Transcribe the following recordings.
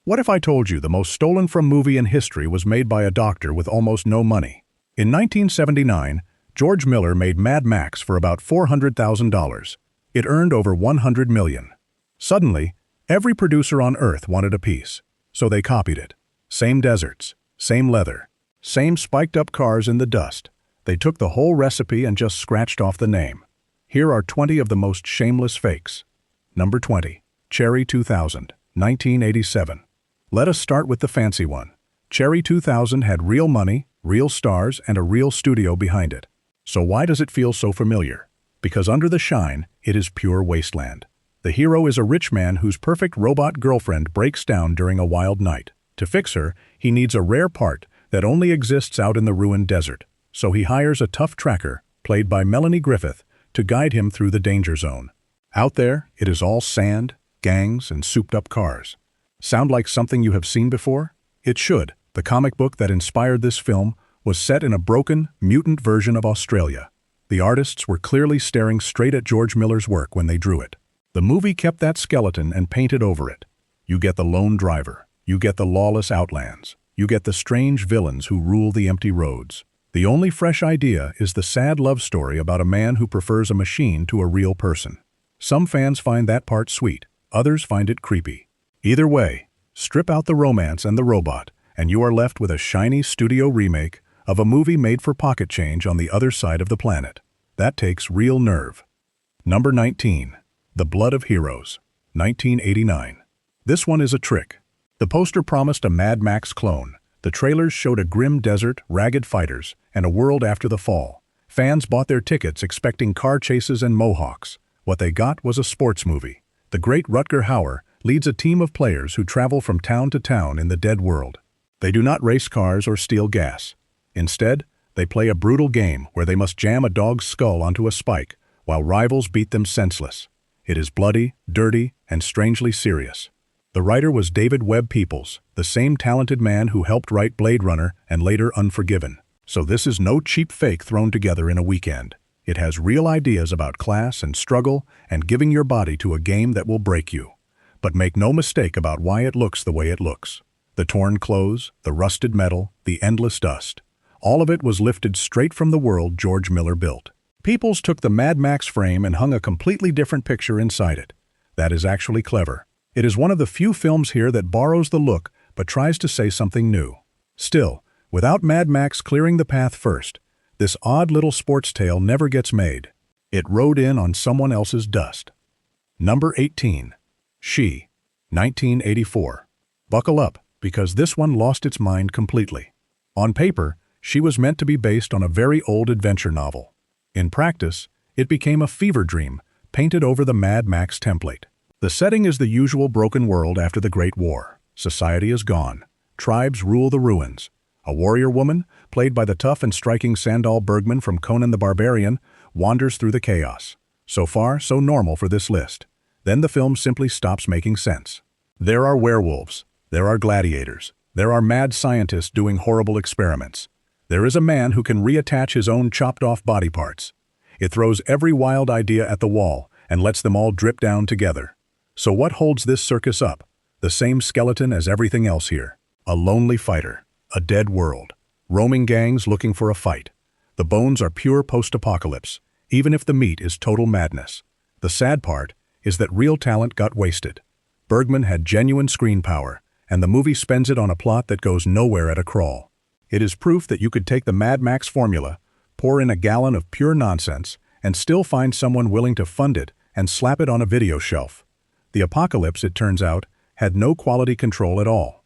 What if I told you the most stolen from movie in history was made by a doctor with almost no money? In 1979, George Miller made Mad Max for about $400,000. It earned over $100 million. Suddenly, every producer on Earth wanted a piece, so they copied it. Same deserts, same leather, same spiked-up cars in the dust. They took the whole recipe and just scratched off the name. Here are 20 of the most shameless fakes. Number 20. Cherry 2000, 1987. Let us start with the fancy one. Cherry 2000 had real money, real stars, and a real studio behind it. So why does it feel so familiar? Because under the shine, it is pure wasteland. The hero is a rich man whose perfect robot girlfriend breaks down during a wild night. To fix her, he needs a rare part that only exists out in the ruined desert. So he hires a tough tracker, played by Melanie Griffith, to guide him through the danger zone. Out there, it is all sand, gangs, and souped-up cars. Sound like something you have seen before? It should. The comic book that inspired this film was set in a broken, mutant version of Australia. The artists were clearly staring straight at George Miller's work when they drew it. The movie kept that skeleton and painted over it. You get the lone driver. You get the lawless outlands. You get the strange villains who rule the empty roads. The only fresh idea is the sad love story about a man who prefers a machine to a real person. Some fans find that part sweet. Others find it creepy. Either way, strip out the romance and the robot, and you are left with a shiny studio remake of a movie made for pocket change on the other side of the planet. That takes real nerve. Number 19. The Blood of Heroes, 1989. This one is a trick. The poster promised a Mad Max clone. The trailers showed a grim desert, ragged fighters, and a world after the fall. Fans bought their tickets expecting car chases and mohawks. What they got was a sports movie. The great Rutger Hauer leads a team of players who travel from town to town in the dead world. They do not race cars or steal gas. Instead, they play a brutal game where they must jam a dog's skull onto a spike while rivals beat them senseless. It is bloody, dirty, and strangely serious. The writer was David Webb Peoples, the same talented man who helped write Blade Runner and later Unforgiven. So this is no cheap fake thrown together in a weekend. It has real ideas about class and struggle and giving your body to a game that will break you. But make no mistake about why it looks the way it looks. The torn clothes, the rusted metal, the endless dust. All of it was lifted straight from the world George Miller built. Peoples took the Mad Max frame and hung a completely different picture inside it. That is actually clever. It is one of the few films here that borrows the look but tries to say something new. Still, without Mad Max clearing the path first, this odd little sports tale never gets made. It rode in on someone else's dust. Number 18. She, 1984. Buckle up, because this one lost its mind completely. On paper, She was meant to be based on a very old adventure novel. In practice, it became a fever dream, painted over the Mad Max template. The setting is the usual broken world after the Great War. Society is gone. Tribes rule the ruins. A warrior woman, played by the tough and striking Sandahl Bergman from Conan the Barbarian, wanders through the chaos. So far, so normal for this list. Then the film simply stops making sense. There are werewolves. There are gladiators. There are mad scientists doing horrible experiments. There is a man who can reattach his own chopped-off body parts. It throws every wild idea at the wall and lets them all drip down together. So what holds this circus up? The same skeleton as everything else here. A lonely fighter. A dead world. Roaming gangs looking for a fight. The bones are pure post-apocalypse, even if the meat is total madness. The sad part is that real talent got wasted. Bergman had genuine screen power, and the movie spends it on a plot that goes nowhere at a crawl. It is proof that you could take the Mad Max formula, pour in a gallon of pure nonsense, and still find someone willing to fund it and slap it on a video shelf. The apocalypse, it turns out, had no quality control at all.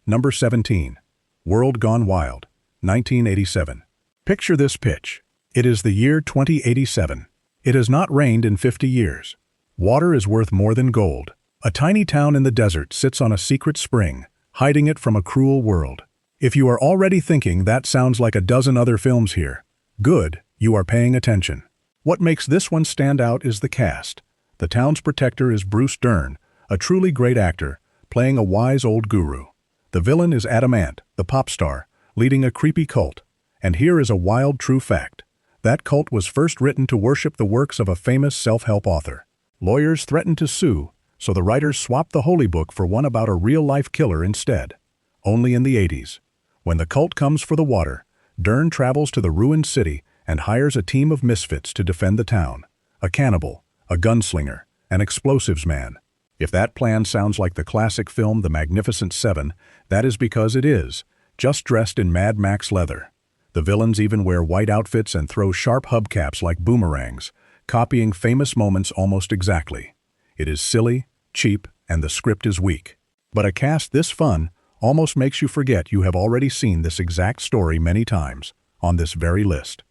Number 17. World Gone Wild, 1987. Picture this pitch. It is the year 2087. It has not rained in 50 years. Water is worth more than gold. A tiny town in the desert sits on a secret spring, hiding it from a cruel world. If you are already thinking that sounds like a dozen other films here, good, you are paying attention. What makes this one stand out is the cast. The town's protector is Bruce Dern, a truly great actor, playing a wise old guru. The villain is Adamant, the pop star, leading a creepy cult. And here is a wild true fact. That cult was first written to worship the works of a famous self-help author. Lawyers threatened to sue, So the writers swapped the holy book for one about a real-life killer instead. Only in the 80s. When the cult comes for the water, Dern travels to the ruined city and hires a team of misfits to defend the town. A cannibal, a gunslinger, an explosives man. If that plan sounds like the classic film The Magnificent Seven, that is because it is, just dressed in Mad Max leather. The villains even wear white outfits and throw sharp hubcaps like boomerangs, copying famous moments almost exactly. It is silly, cheap, and the script is weak. But a cast this fun almost makes you forget you have already seen this exact story many times on this very list.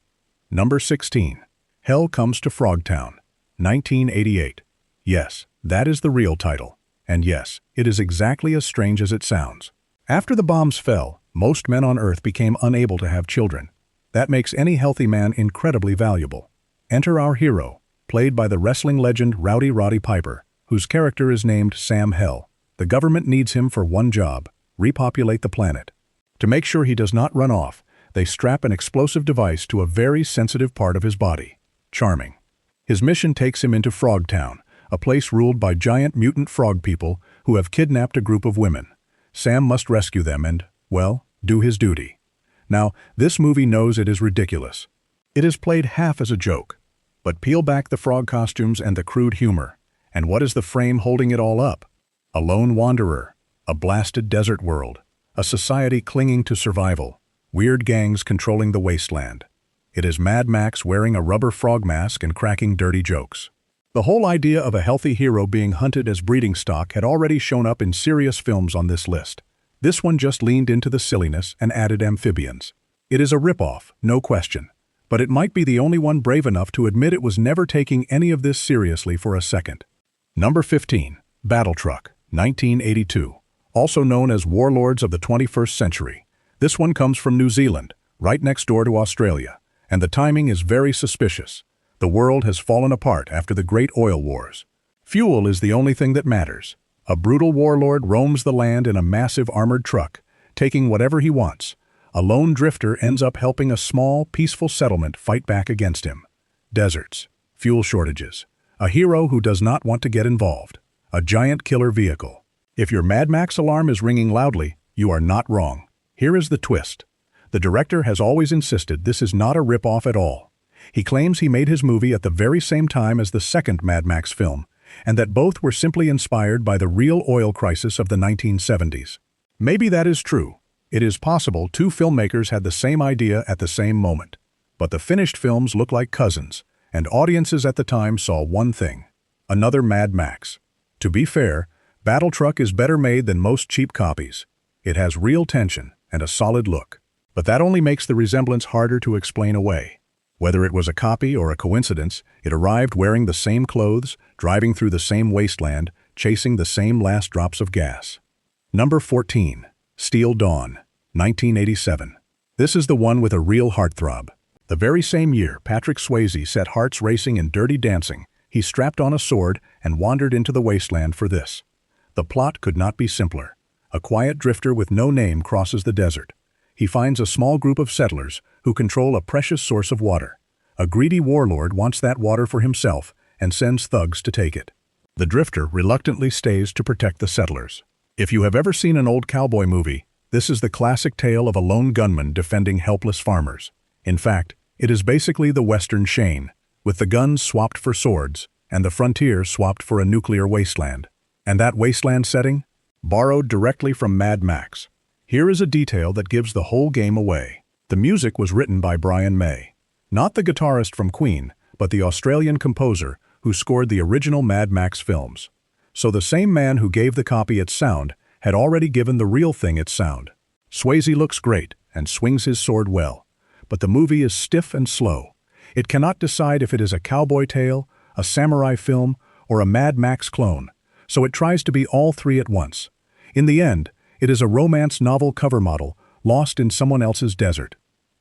Number 16. Hell Comes to Frogtown, 1988. Yes, that is the real title. And yes, it is exactly as strange as it sounds. After the bombs fell, most men on Earth became unable to have children. That makes any healthy man incredibly valuable. Enter our hero, played by the wrestling legend Rowdy Roddy Piper, whose character is named Sam Hell. The government needs him for one job: repopulate the planet. To make sure he does not run off, they strap an explosive device to a very sensitive part of his body. Charming. His mission takes him into Frogtown, a place ruled by giant mutant frog people who have kidnapped a group of women. Sam must rescue them and, well, do his duty. Now, this movie knows it is ridiculous. It is played half as a joke. But peel back the frog costumes and the crude humor, and what is the frame holding it all up? A lone wanderer, a blasted desert world, a society clinging to survival, weird gangs controlling the wasteland. It is Mad Max wearing a rubber frog mask and cracking dirty jokes. The whole idea of a healthy hero being hunted as breeding stock had already shown up in serious films on this list. This one just leaned into the silliness and added amphibians. It is a ripoff, no question, but it might be the only one brave enough to admit it was never taking any of this seriously for a second. Number 15. Battle Truck, 1982. Also known as Warlords of the 21st Century. This one comes from New Zealand, right next door to Australia, and the timing is very suspicious. The world has fallen apart after the Great Oil Wars. Fuel is the only thing that matters. A brutal warlord roams the land in a massive armored truck, taking whatever he wants. A lone drifter ends up helping a small, peaceful settlement fight back against him. Deserts, fuel shortages, a hero who does not want to get involved, a giant killer vehicle. If your Mad Max alarm is ringing loudly, you are not wrong. Here is the twist. The director has always insisted this is not a rip-off at all. He claims he made his movie at the very same time as the second Mad Max film, and that both were simply inspired by the real oil crisis of the 1970s. Maybe that is true. It is possible two filmmakers had the same idea at the same moment. But the finished films look like cousins, and audiences at the time saw one thing: another Mad Max. To be fair, Battle Truck is better made than most cheap copies. It has real tension and a solid look. But that only makes the resemblance harder to explain away. Whether it was a copy or a coincidence, it arrived wearing the same clothes, driving through the same wasteland, chasing the same last drops of gas. Number 14. Steel Dawn, 1987. This is the one with a real heartthrob. The very same year Patrick Swayze set hearts racing in Dirty Dancing, he strapped on a sword and wandered into the wasteland for this. The plot could not be simpler. A quiet drifter with no name crosses the desert. He finds a small group of settlers who control a precious source of water. A greedy warlord wants that water for himself and sends thugs to take it. The drifter reluctantly stays to protect the settlers. If you have ever seen an old cowboy movie, this is the classic tale of a lone gunman defending helpless farmers. In fact, it is basically the Western Shane, with the guns swapped for swords and the frontier swapped for a nuclear wasteland. And that wasteland setting? Borrowed directly from Mad Max. Here is a detail that gives the whole game away. The music was written by Brian May. Not the guitarist from Queen, but the Australian composer who scored the original Mad Max films. So the same man who gave the copy its sound had already given the real thing its sound. Swayze looks great and swings his sword well, but the movie is stiff and slow. It cannot decide if it is a cowboy tale, a samurai film, or a Mad Max clone, so it tries to be all three at once. In the end, it is a romance novel cover model lost in someone else's desert.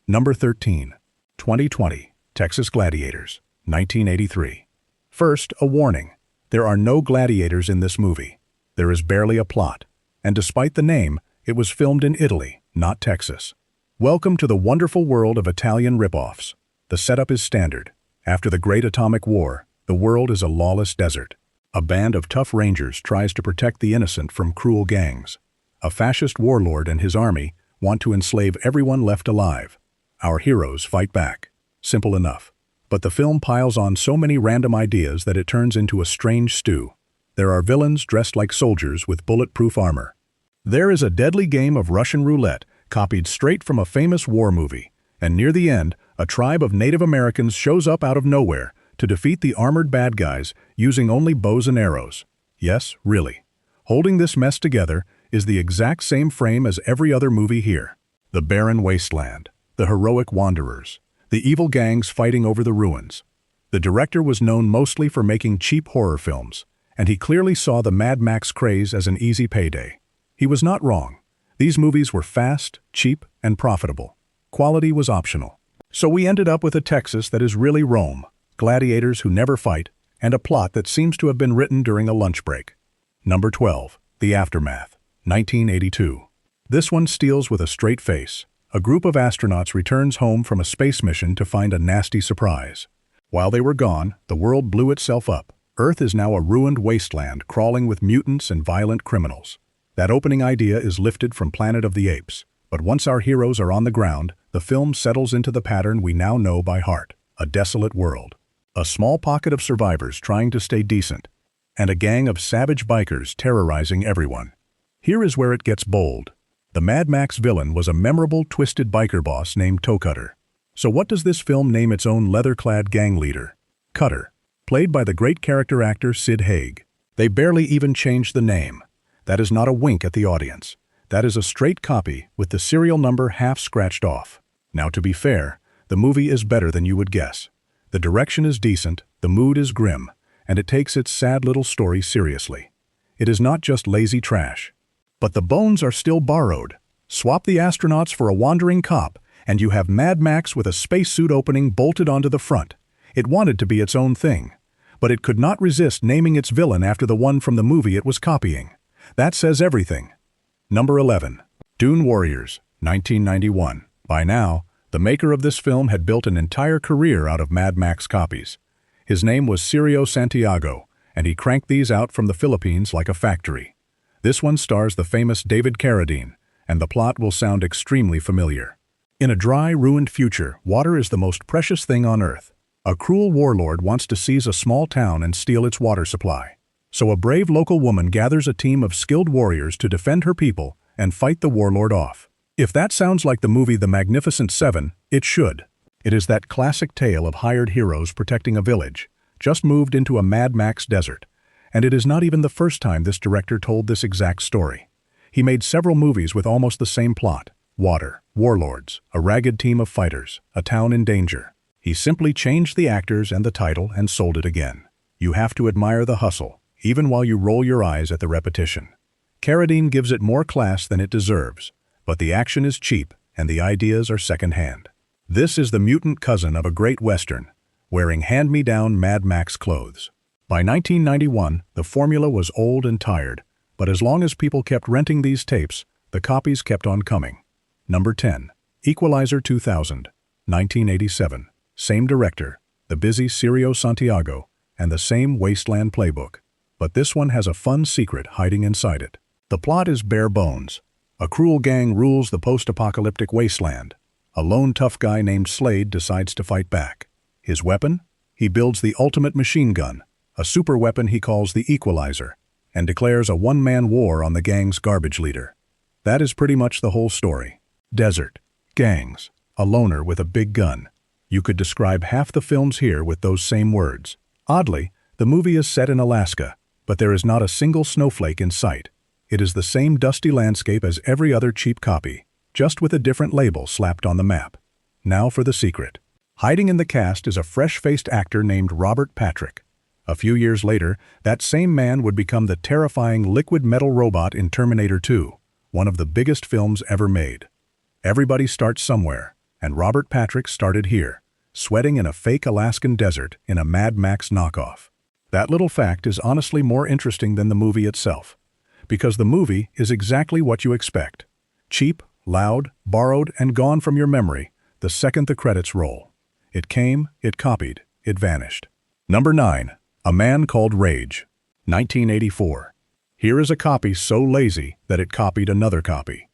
Number 13. 2020, Texas Gladiators, 1983. First, a warning. There are no gladiators in this movie. There is barely a plot. And despite the name, it was filmed in Italy, not Texas. Welcome to the wonderful world of Italian rip-offs. The setup is standard. After the Great Atomic War, the world is a lawless desert. A band of tough rangers tries to protect the innocent from cruel gangs. A fascist warlord and his army want to enslave everyone left alive. Our heroes fight back. Simple enough. But the film piles on so many random ideas that it turns into a strange stew. There are villains dressed like soldiers with bulletproof armor. There is a deadly game of Russian roulette copied straight from a famous war movie. And near the end, a tribe of Native Americans shows up out of nowhere to defeat the armored bad guys using only bows and arrows. Yes, really. Holding this mess together is the exact same frame as every other movie here. The barren wasteland, the heroic wanderers, the evil gangs fighting over the ruins. The director was known mostly for making cheap horror films, and he clearly saw the Mad Max craze as an easy payday. He was not wrong. These movies were fast, cheap, and profitable. Quality was optional. So we ended up with a Texas that is really Rome, gladiators who never fight, and a plot that seems to have been written during a lunch break. Number 12. The Aftermath, 1982. This one steals with a straight face. A group of astronauts returns home from a space mission to find a nasty surprise. While they were gone, the world blew itself up. Earth is now a ruined wasteland crawling with mutants and violent criminals. That opening idea is lifted from Planet of the Apes. But once our heroes are on the ground, the film settles into the pattern we now know by heart. A desolate world. A small pocket of survivors trying to stay decent. And a gang of savage bikers terrorizing everyone. Here is where it gets bold. The Mad Max villain was a memorable, twisted biker boss named Toe Cutter. So what does this film name its own leather-clad gang leader? Cutter, played by the great character actor Sid Haig. They barely even changed the name. That is not a wink at the audience. That is a straight copy with the serial number half scratched off. Now to be fair, the movie is better than you would guess. The direction is decent, the mood is grim, and it takes its sad little story seriously. It is not just lazy trash. But the bones are still borrowed. Swap the astronauts for a wandering cop, and you have Mad Max with a spacesuit opening bolted onto the front. It wanted to be its own thing. But it could not resist naming its villain after the one from the movie it was copying. That says everything. Number 11. Dune Warriors, 1991. By now, the maker of this film had built an entire career out of Mad Max copies. His name was Cirio Santiago, and he cranked these out from the Philippines like a factory. This one stars the famous David Carradine, and the plot will sound extremely familiar. In a dry, ruined future, water is the most precious thing on Earth. A cruel warlord wants to seize a small town and steal its water supply. So a brave local woman gathers a team of skilled warriors to defend her people and fight the warlord off. If that sounds like the movie The Magnificent Seven, it should. It is that classic tale of hired heroes protecting a village, just moved into a Mad Max desert. And it is not even the first time this director told this exact story. He made several movies with almost the same plot. Water, warlords, a ragged team of fighters, a town in danger. He simply changed the actors and the title and sold it again. You have to admire the hustle, even while you roll your eyes at the repetition. Carradine gives it more class than it deserves, but the action is cheap and the ideas are second-hand. This is the mutant cousin of a great Western, wearing hand-me-down Mad Max clothes. By 1991, the formula was old and tired, but as long as people kept renting these tapes, the copies kept on coming. Number 10. Equalizer 2000, 1987. Same director, the busy Cirio Santiago, and the same wasteland playbook. But this one has a fun secret hiding inside it. The plot is bare bones. A cruel gang rules the post-apocalyptic wasteland. A lone tough guy named Slade decides to fight back. His weapon? He builds the ultimate machine gun, a super weapon he calls the Equalizer, and declares a one-man war on the gang's garbage leader. That is pretty much the whole story. Desert, gangs, a loner with a big gun. You could describe half the films here with those same words. Oddly, the movie is set in Alaska, but there is not a single snowflake in sight. It is the same dusty landscape as every other cheap copy, just with a different label slapped on the map. Now for the secret. Hiding in the cast is a fresh-faced actor named Robert Patrick. A few years later, that same man would become the terrifying liquid metal robot in Terminator 2, one of the biggest films ever made. Everybody starts somewhere, and Robert Patrick started here, sweating in a fake Alaskan desert in a Mad Max knockoff. That little fact is honestly more interesting than the movie itself, because the movie is exactly what you expect. Cheap, loud, borrowed, and gone from your memory the second the credits roll. It came, it copied, it vanished. Number 9. A Man Called Rage, 1984. Here is a copy so lazy that it copied another copy.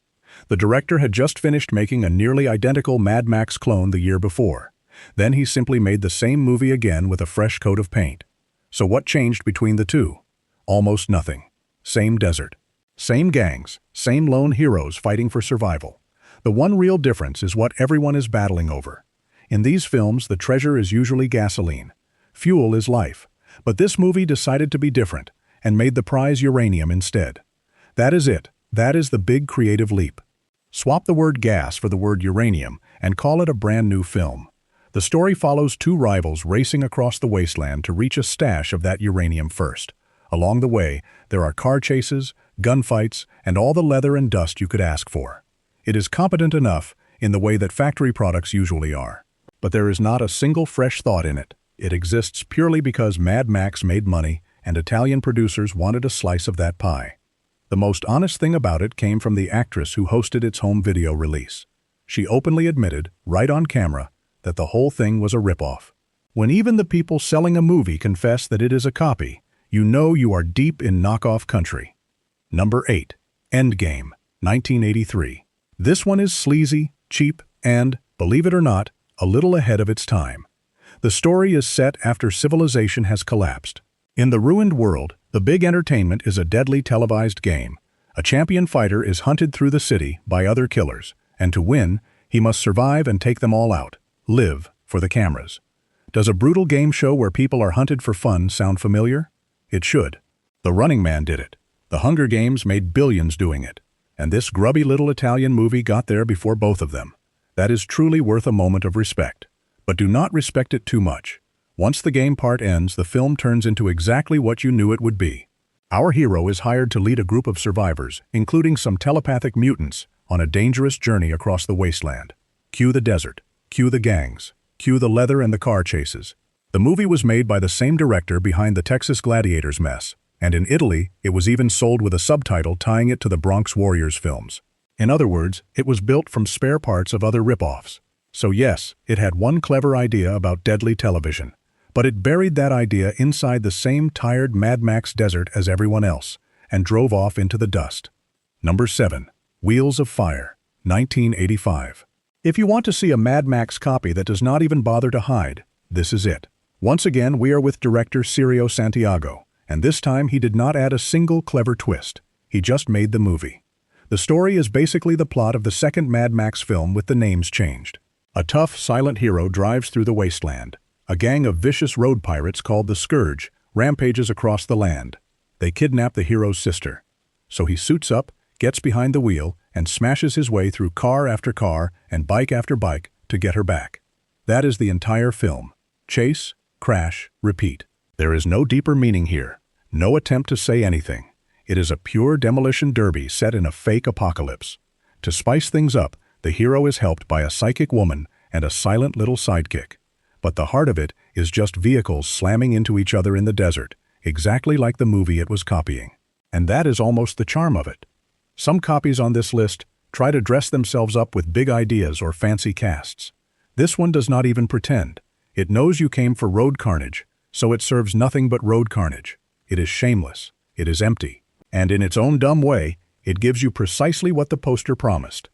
The director had just finished making a nearly identical Mad Max clone the year before. Then he simply made the same movie again with a fresh coat of paint. So what changed between the two? Almost nothing. Same desert. Same gangs. Same lone heroes fighting for survival. The one real difference is what everyone is battling over. In these films, the treasure is usually gasoline. Fuel is life. But this movie decided to be different and made the prize uranium instead. That is it. That is the big creative leap. Swap the word gas for the word uranium and call it a brand new film. The story follows two rivals racing across the wasteland to reach a stash of that uranium first. Along the way, there are car chases, gunfights, and all the leather and dust you could ask for. It is competent enough in the way that factory products usually are. But there is not a single fresh thought in it. It exists purely because Mad Max made money and Italian producers wanted a slice of that pie. The most honest thing about it came from the actress who hosted its home video release. She openly admitted, right on camera, that the whole thing was a ripoff. When even the people selling a movie confess that it is a copy, you know you are deep in knockoff country. Number 8. Endgame, 1983. This one is sleazy, cheap, and, believe it or not, a little ahead of its time. The story is set after civilization has collapsed. In the ruined world, the big entertainment is a deadly televised game. A champion fighter is hunted through the city by other killers, and to win, he must survive and take them all out. Live for the cameras. Does a brutal game show where people are hunted for fun sound familiar? It should. The Running Man did it. The Hunger Games made billions doing it. And this grubby little Italian movie got there before both of them. That is truly worth a moment of respect. But do not respect it too much. Once the game part ends, the film turns into exactly what you knew it would be. Our hero is hired to lead a group of survivors, including some telepathic mutants, on a dangerous journey across the wasteland. Cue the desert. Cue the gangs. Cue the leather and the car chases. The movie was made by the same director behind the Texas Gladiators mess, and in Italy, it was even sold with a subtitle tying it to the Bronx Warriors films. In other words, it was built from spare parts of other rip-offs. So yes, it had one clever idea about deadly television, but it buried that idea inside the same tired Mad Max desert as everyone else, and drove off into the dust. Number 7. Wheels of Fire, 1985. If you want to see a Mad Max copy that does not even bother to hide, this is it. Once again, we are with director Cirio Santiago, and this time he did not add a single clever twist. He just made the movie. The story is basically the plot of the second Mad Max film with the names changed. A tough, silent hero drives through the wasteland. A gang of vicious road pirates called the Scourge rampages across the land. They kidnap the hero's sister. So he suits up, gets behind the wheel, and smashes his way through car after car and bike after bike to get her back. That is the entire film. Chase, crash, repeat. There is no deeper meaning here. No attempt to say anything. It is a pure demolition derby set in a fake apocalypse. To spice things up, the hero is helped by a psychic woman and a silent little sidekick. But the heart of it is just vehicles slamming into each other in the desert, exactly like the movie it was copying. And that is almost the charm of it. Some copies on this list try to dress themselves up with big ideas or fancy casts. This one does not even pretend. It knows you came for road carnage, so it serves nothing but road carnage. It is shameless. It is empty. And in its own dumb way, it gives you precisely what the poster promised.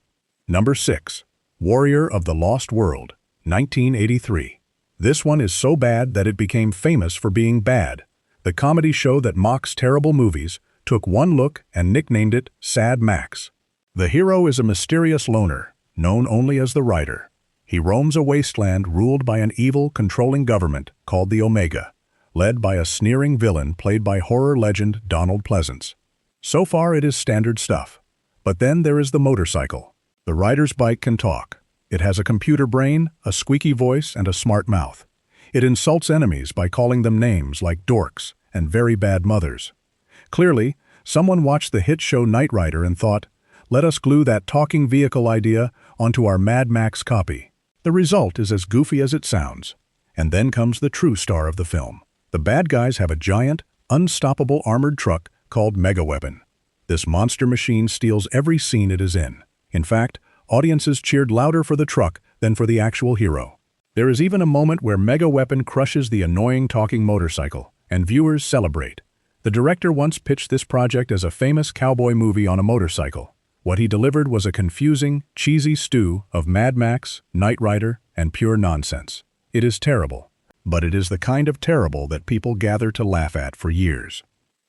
Number 6. Warrior of the Lost World, 1983. This one is so bad that it became famous for being bad. The comedy show that mocks terrible movies took one look and nicknamed it Sad Max. The hero is a mysterious loner, known only as the Rider. He roams a wasteland ruled by an evil, controlling government called the Omega, led by a sneering villain played by horror legend Donald Pleasance. So far it is standard stuff. But then there is the motorcycle. The Rider's bike can talk. It has a computer brain, a squeaky voice, and a smart mouth. It insults enemies by calling them names like dorks and very bad mothers. Clearly, someone watched the hit show Knight Rider and thought, let us glue that talking vehicle idea onto our Mad Max copy. The result is as goofy as it sounds. And then comes the true star of the film. The bad guys have a giant, unstoppable armored truck called Mega Weapon. This monster machine steals every scene it is in. In fact, audiences cheered louder for the truck than for the actual hero. There is even a moment where Mega Weapon crushes the annoying talking motorcycle, and viewers celebrate. The director once pitched this project as a famous cowboy movie on a motorcycle. What he delivered was a confusing, cheesy stew of Mad Max, Knight Rider, and pure nonsense. It is terrible, but it is the kind of terrible that people gather to laugh at for years.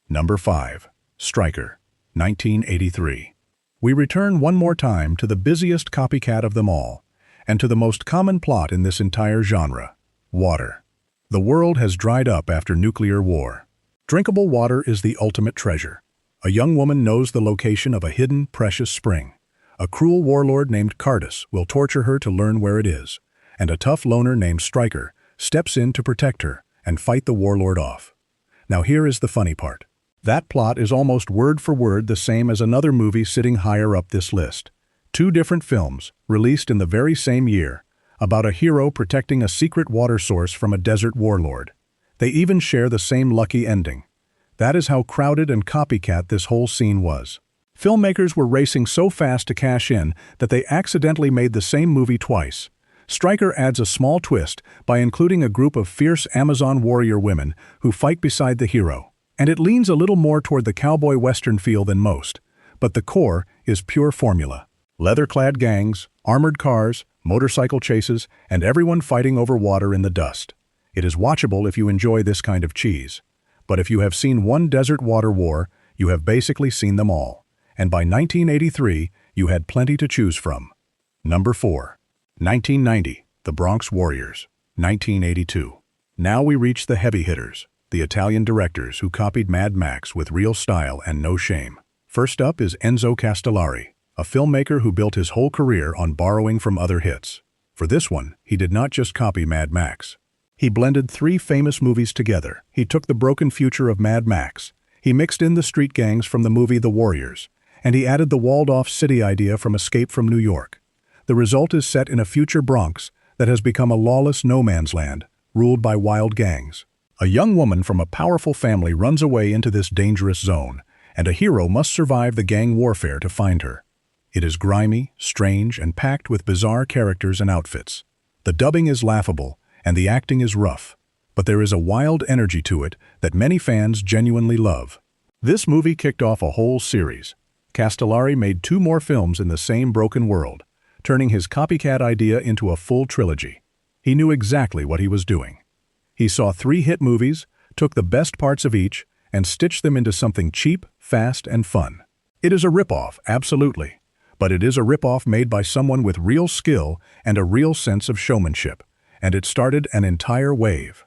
Number 5. Striker, 1983. We return one more time to the busiest copycat of them all, and to the most common plot in this entire genre: water. The world has dried up after nuclear war. Drinkable water is the ultimate treasure. A young woman knows the location of a hidden, precious spring. A cruel warlord named Cardus will torture her to learn where it is, and a tough loner named Striker steps in to protect her and fight the warlord off. Now here is the funny part. That plot is almost word for word the same as another movie sitting higher up this list. Two different films, released in the very same year, about a hero protecting a secret water source from a desert warlord. They even share the same lucky ending. That is how crowded and copycat this whole scene was. Filmmakers were racing so fast to cash in that they accidentally made the same movie twice. Striker adds a small twist by including a group of fierce Amazon warrior women who fight beside the hero. And it leans a little more toward the cowboy western feel than most, but the core is pure formula. Leather-clad gangs, armored cars, motorcycle chases, and everyone fighting over water in the dust. It is watchable if you enjoy this kind of cheese. But if you have seen one desert water war, you have basically seen them all. And by 1983, you had plenty to choose from. Number 4. 1990, The Bronx Warriors, 1982. Now we reach the heavy hitters, the Italian directors who copied Mad Max with real style and no shame. First up is Enzo Castellari, a filmmaker who built his whole career on borrowing from other hits. For this one, he did not just copy Mad Max. He blended three famous movies together. He took the broken future of Mad Max, he mixed in the street gangs from the movie The Warriors, and he added the walled-off city idea from Escape from New York. The result is set in a future Bronx that has become a lawless no-man's land, ruled by wild gangs. A young woman from a powerful family runs away into this dangerous zone, and a hero must survive the gang warfare to find her. It is grimy, strange, and packed with bizarre characters and outfits. The dubbing is laughable, and the acting is rough, but there is a wild energy to it that many fans genuinely love. This movie kicked off a whole series. Castellari made 2 more films in the same broken world, turning his copycat idea into a full trilogy. He knew exactly what he was doing. He saw 3 hit movies, took the best parts of each, and stitched them into something cheap, fast, and fun. It is a ripoff, absolutely, but it is a ripoff made by someone with real skill and a real sense of showmanship, and it started an entire wave.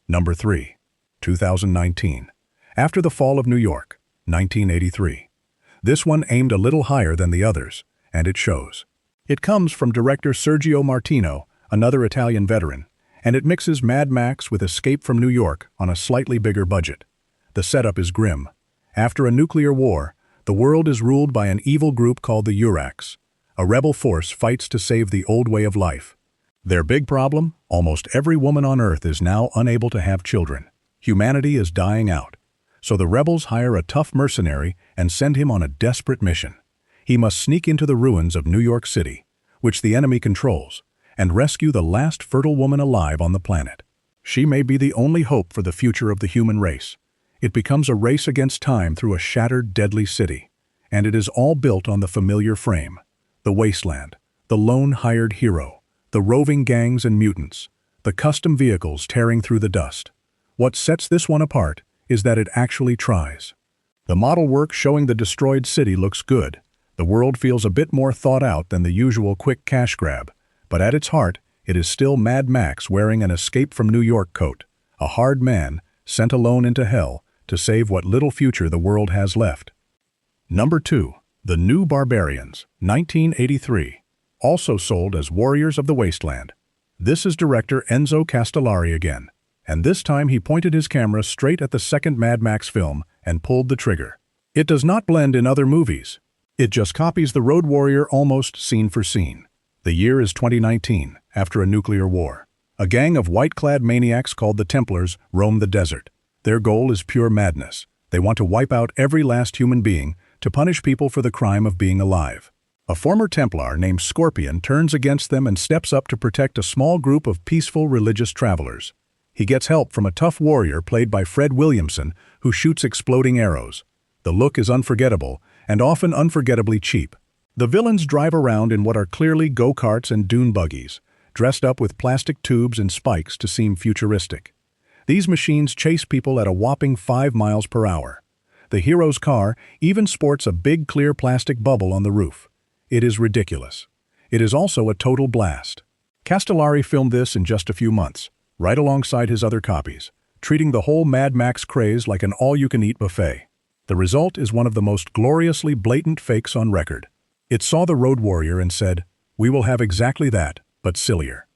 Number 3. 2019. After the Fall of New York, 1983. This one aimed a little higher than the others, and it shows. It comes from director Sergio Martino, another Italian veteran, and it mixes Mad Max with Escape from New York on a slightly bigger budget. The setup is grim. After a nuclear war, the world is ruled by an evil group called the Uraks. A rebel force fights to save the old way of life. Their big problem? Almost every woman on Earth is now unable to have children. Humanity is dying out. So the rebels hire a tough mercenary and send him on a desperate mission. He must sneak into the ruins of New York City, which the enemy controls, and rescue the last fertile woman alive on the planet. She may be the only hope for the future of the human race. It becomes a race against time through a shattered, deadly city, and it is all built on the familiar frame: the wasteland, the lone hired hero, the roving gangs and mutants, the custom vehicles tearing through the dust. What sets this one apart is that it actually tries. The model work showing the destroyed city looks good. The world feels a bit more thought out than the usual quick cash grab, but at its heart, it is still Mad Max wearing an Escape from New York coat, a hard man sent alone into hell to save what little future the world has left. Number 2. The New Barbarians, 1983. Also sold as Warriors of the Wasteland. This is director Enzo Castellari again, and this time he pointed his camera straight at the second Mad Max film and pulled the trigger. It does not blend in other movies. It just copies the Road Warrior almost scene for scene. The year is 2019, after a nuclear war. A gang of white-clad maniacs called the Templars roam the desert. Their goal is pure madness. They want to wipe out every last human being to punish people for the crime of being alive. A former Templar named Scorpion turns against them and steps up to protect a small group of peaceful religious travelers. He gets help from a tough warrior played by Fred Williamson, who shoots exploding arrows. The look is unforgettable, and often unforgettably cheap. The villains drive around in what are clearly go-karts and dune buggies, dressed up with plastic tubes and spikes to seem futuristic. These machines chase people at a whopping 5 miles per hour. The hero's car even sports a big clear plastic bubble on the roof. It is ridiculous. It is also a total blast. Castellari filmed this in just a few months, right alongside his other copies, treating the whole Mad Max craze like an all-you-can-eat buffet. The result is one of the most gloriously blatant fakes on record. It saw the Road Warrior and said, "We will have exactly that, but sillier."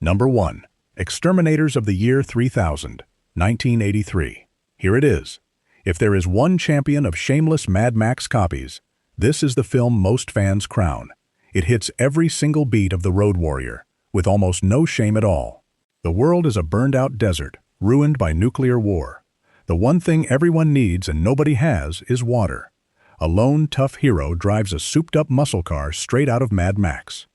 Number 1. Exterminators of the Year 3000, 1983. Here it is. If there is one champion of shameless Mad Max copies, this is the film most fans crown. It hits every single beat of the Road Warrior, with almost no shame at all. The world is a burned-out desert, ruined by nuclear war. The one thing everyone needs and nobody has is water. A lone, tough hero drives a souped-up muscle car straight out of Mad Max.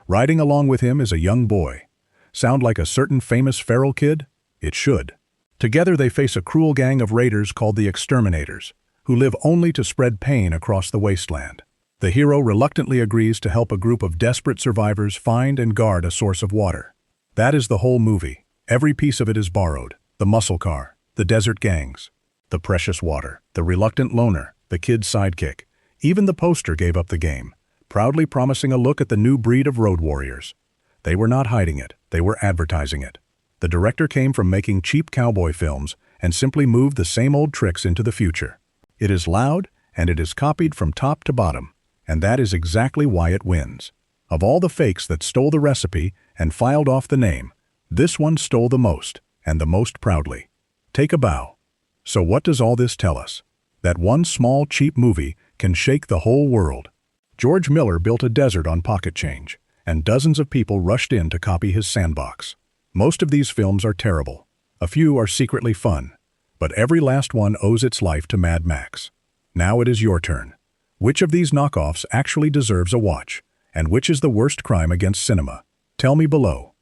Riding along with him is a young boy. Sound like a certain famous feral kid? It should. Together they face a cruel gang of raiders called the Exterminators, who live only to spread pain across the wasteland. The hero reluctantly agrees to help a group of desperate survivors find and guard a source of water. That is the whole movie. Every piece of it is borrowed. The muscle car, the desert gangs, the precious water, the reluctant loner, the kid's sidekick. Even the poster gave up the game, proudly promising a look at the new breed of road warriors. They were not hiding it, they were advertising it. The director came from making cheap cowboy films and simply moved the same old tricks into the future. It is loud, and it is copied from top to bottom, and that is exactly why it wins. Of all the fakes that stole the recipe and filed off the name, this one stole the most, and the most proudly. Take a bow. So what does all this tell us? That one small, cheap movie can shake the whole world. George Miller built a desert on pocket change, and dozens of people rushed in to copy his sandbox. Most of these films are terrible. A few are secretly fun, but every last one owes its life to Mad Max. Now it is your turn. Which of these knockoffs actually deserves a watch, and which is the worst crime against cinema? Tell me below.